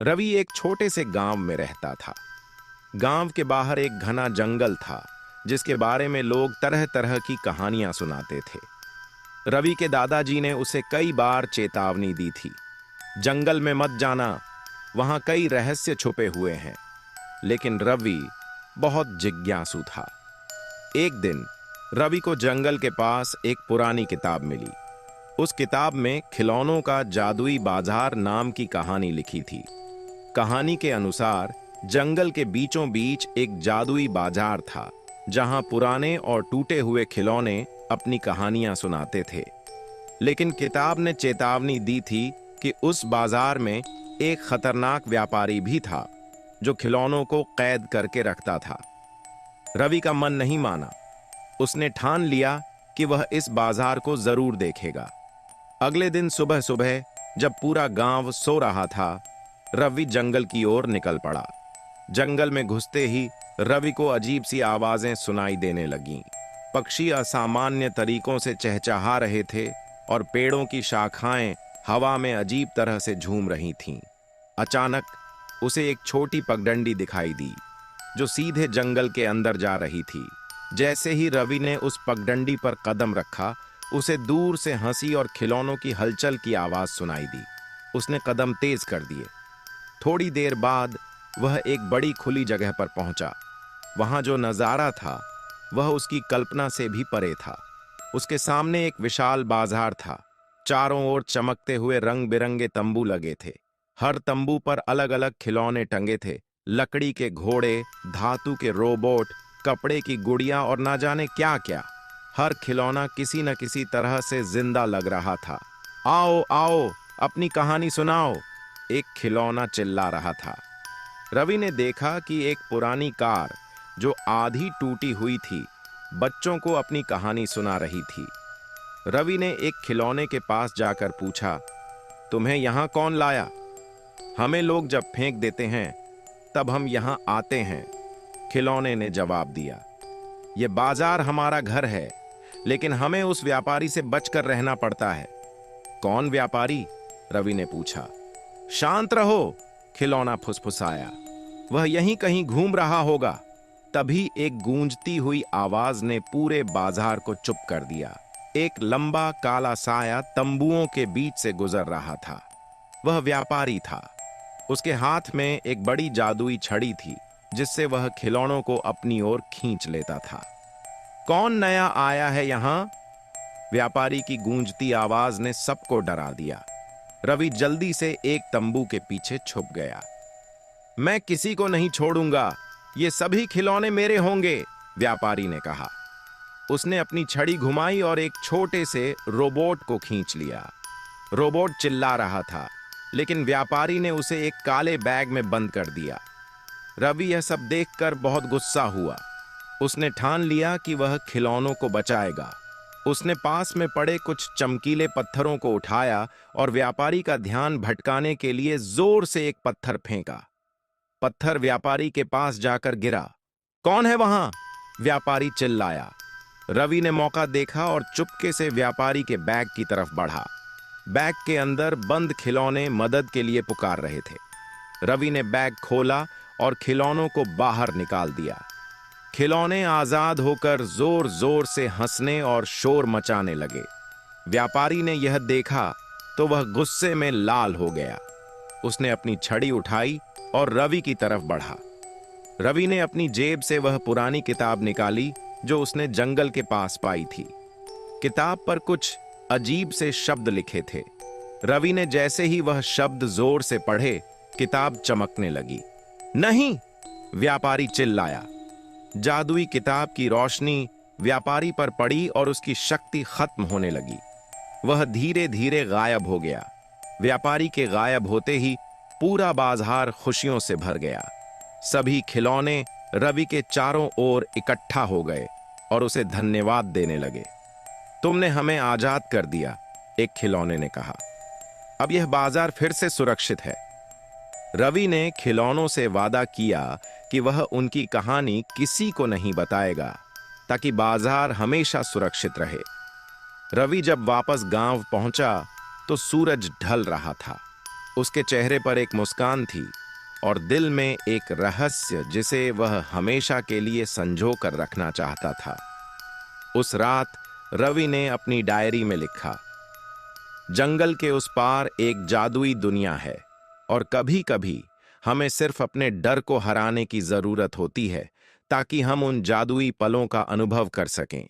रवि एक छोटे से गांव में रहता था। गांव के बाहर एक घना जंगल था जिसके बारे में लोग तरह तरह की कहानियां सुनाते थे। रवि के दादाजी ने उसे कई बार चेतावनी दी थी, जंगल में मत जाना, वहां कई रहस्य छुपे हुए हैं। लेकिन रवि बहुत जिज्ञासु था। एक दिन रवि को जंगल के पास एक पुरानी किताब मिली। उस किताब में खिलौनों का जादुई बाजार नाम की कहानी लिखी थी। कहानी के अनुसार जंगल के बीचों बीच एक जादुई बाजार था जहां पुराने और टूटे हुए खिलौने अपनी कहानियां सुनाते थे। लेकिन किताब ने चेतावनी दी थी कि उस बाजार में एक खतरनाक व्यापारी भी था जो खिलौनों को कैद करके रखता था। रवि का मन नहीं माना। उसने ठान लिया कि वह इस बाजार को जरूर देखेगा। अगले दिन सुबह सुबह जब पूरा गांव सो रहा था, रवि जंगल की ओर निकल पड़ा। जंगल में घुसते ही रवि को अजीब सी आवाजें सुनाई देने लगीं। पक्षी असामान्य तरीकों से चहचहा रहे थे और पेड़ों की शाखाएं हवा में अजीब तरह से झूम रही थीं। अचानक उसे एक छोटी पगडंडी दिखाई दी जो सीधे जंगल के अंदर जा रही थी। जैसे ही रवि ने उस पगडंडी पर कदम रखा, उसे दूर से हंसी और खिलौनों की हलचल की आवाज सुनाई दी। उसने कदम तेज कर दिए। थोड़ी देर बाद वह एक बड़ी खुली जगह पर पहुंचा। वहां जो नजारा था वह उसकी कल्पना से भी परे था। उसके सामने एक विशाल बाजार था। चारों ओर चमकते हुए रंग बिरंगे तंबू लगे थे। हर तंबू पर अलग अलग खिलौने टंगे थे। लकड़ी के घोड़े, धातु के रोबोट, कपड़े की गुड़ियां और ना जाने क्या क्या। हर खिलौना किसी न किसी तरह से जिंदा लग रहा था। आओ आओ, अपनी कहानी सुनाओ, एक खिलौना चिल्ला रहा था। रवि ने देखा कि एक पुरानी कार जो आधी टूटी हुई थी, बच्चों को अपनी कहानी सुना रही थी। रवि ने एक खिलौने के पास जाकर पूछा, तुम्हें यहां कौन लाया? हमें लोग जब फेंक देते हैं तब हम यहां आते हैं, खिलौने ने जवाब दिया। यह बाजार हमारा घर है, लेकिन हमें उस व्यापारी से बचकर रहना पड़ता है। कौन व्यापारी? रवि ने पूछा। शांत रहो, खिलौना फुसफुसाया। वह यहीं कहीं घूम रहा होगा। तभी एक गूंजती हुई आवाज ने पूरे बाजार को चुप कर दिया। एक लंबा काला साया तंबुओं के बीच से गुजर रहा था। वह व्यापारी था। उसके हाथ में एक बड़ी जादुई छड़ी थी जिससे वह खिलौनों को अपनी ओर खींच लेता था। कौन नया आया है यहां? व्यापारी की गूंजती आवाज ने सबको डरा दिया। रवि जल्दी से एक तंबू के पीछे छुप गया। मैं किसी को नहीं छोड़ूंगा, ये सभी खिलौने मेरे होंगे, व्यापारी ने कहा। उसने अपनी छड़ी घुमाई और एक छोटे से रोबोट को खींच लिया। रोबोट चिल्ला रहा था, लेकिन व्यापारी ने उसे एक काले बैग में बंद कर दिया। रवि यह सब देखकर बहुत गुस्सा हुआ। उसने ठान लिया कि वह खिलौनों को बचाएगा। उसने पास में पड़े कुछ चमकीले पत्थरों को उठाया और व्यापारी का ध्यान भटकाने के लिए जोर से एक पत्थर फेंका। पत्थर व्यापारी के पास जाकर गिरा। कौन है वहां? व्यापारी चिल्लाया। रवि ने मौका देखा और चुपके से व्यापारी के बैग की तरफ बढ़ा। बैग के अंदर बंद खिलौने मदद के लिए पुकार रहे थे। रवि ने बैग खोला और खिलौनों को बाहर निकाल दिया। खिलौने आजाद होकर जोर जोर से हंसने और शोर मचाने लगे। व्यापारी ने यह देखा तो वह गुस्से में लाल हो गया। उसने अपनी छड़ी उठाई और रवि की तरफ बढ़ा। रवि ने अपनी जेब से वह पुरानी किताब निकाली जो उसने जंगल के पास पाई थी। किताब पर कुछ अजीब से शब्द लिखे थे। रवि ने जैसे ही वह शब्द जोर से पढ़े, किताब चमकने लगी। नहीं! व्यापारी चिल्लाया। जादुई किताब की रोशनी व्यापारी पर पड़ी और उसकी शक्ति खत्म होने लगी। वह धीरे धीरे गायब हो गया। व्यापारी के गायब होते ही पूरा बाजार खुशियों से भर गया। सभी खिलौने रवि के चारों ओर इकट्ठा हो गए और उसे धन्यवाद देने लगे। तुमने हमें आजाद कर दिया, एक खिलौने ने कहा। अब यह बाजार फिर से सुरक्षित है। रवि ने खिलौनों से वादा किया कि वह उनकी कहानी किसी को नहीं बताएगा ताकि बाजार हमेशा सुरक्षित रहे। रवि जब वापस गांव पहुंचा तो सूरज ढल रहा था। उसके चेहरे पर एक मुस्कान थी और दिल में एक रहस्य जिसे वह हमेशा के लिए संजो कर रखना चाहता था। उस रात रवि ने अपनी डायरी में लिखा, जंगल के उस पार एक जादुई दुनिया है और कभी-कभी हमें सिर्फ अपने डर को हराने की जरूरत होती है ताकि हम उन जादुई पलों का अनुभव कर सकें।